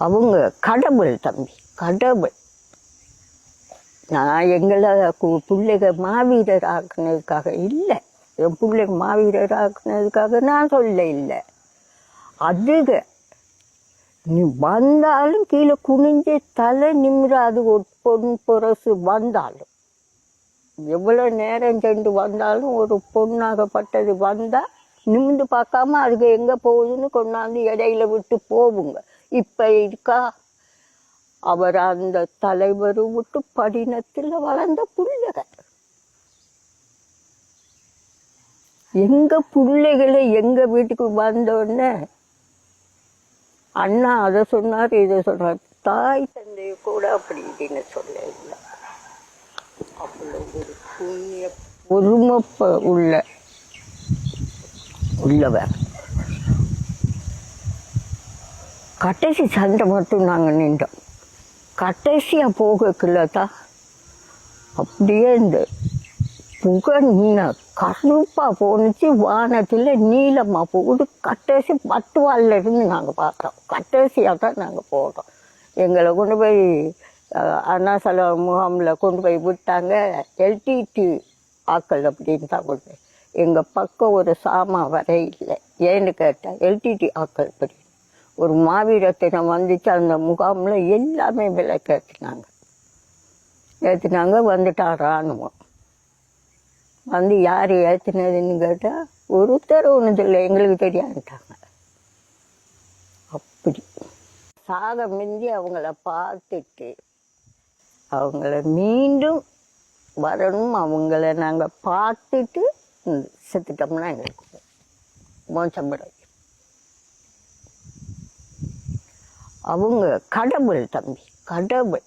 அவங்க கடவுள் தம்பி, கடவுள். நான் எங்களை பிள்ளைக மாவீரர் ஆக்குனதுக்காக இல்லை, என் பிள்ளைங்க மாவீரர் ஆக்குனதுக்காக நான் சொல்ல இல்லை. அதுக நீ வந்தாலும் கீழே குனிஞ்சு தலை நிமிராது ஒரு பொன் புரசு வந்தாலும், எவ்வளோ நேரம் சென்று வந்தாலும் ஒரு பொண்ணாகப்பட்டது வந்தால் நிமிந்து பார்க்காம அதுக்கு எங்கே போகுதுன்னு கொண்டாந்து இடையில விட்டு போவுங்க. இப்போ இருக்கா? அவர் அந்த தலைவர் விட்டு படினத்தில் வளர்ந்த பிள்ளைக. எங்க பிள்ளைகளை எங்க வீட்டுக்கு வந்தோடனே அண்ணா அதை சொன்னார், இதை சொன்னார். தாய் தந்தைய கூட அப்படி இப்படின்னு சொல்ல இல்லை. அவ்வளோ ஒரு புண்ணிய பொறுமை உள்ளவர். கடைசி சண்டை மட்டும் நாங்கள் நின்றோம். கடைசியாக போகக்குள்ளதான் அப்படியே இந்த புகை நின்ன கருப்பாக போணுச்சு. வானத்தில் நீளமாக போகுது. கடைசி 10 வாலில் இருந்து நாங்கள் பார்த்தோம். கடைசியாக தான் நாங்கள் போகிறோம். எங்களை கொண்டு போய் அருணாசல முகாமில் கொண்டு போய் விட்டாங்க. எல்டிடி ஆக்கள் அப்படின்னு தான் கொண்டு போய். எங்கள் பக்கம் ஒரு சாமான் வர இல்லை. ஏன்னு கேட்டால் எல்டிடி ஆக்கள் அப்படி ஒரு மாவீரத்தினம் வந்துச்சு. அந்த முகாமில் எல்லாமே விலைக்கு ஏற்றினாங்க. வந்துட்டான் இராணுவம். வந்து யார் ஏற்றினதுன்னு கேட்டால் ஒருத்தர் ஒன்றும் இல்லை, எங்களுக்கு தெரியாதுட்டாங்க. அப்படி சாக மிஞ்சி அவங்கள பார்த்துட்டு அவங்கள மீண்டும் வரணும். அவங்கள நாங்கள் பார்த்துட்டு செத்துட்டோம்னா எங்களுக்கு மோசம் கிடைக்கும். அவங்க கடவுள் தம்பி, கடவுள்.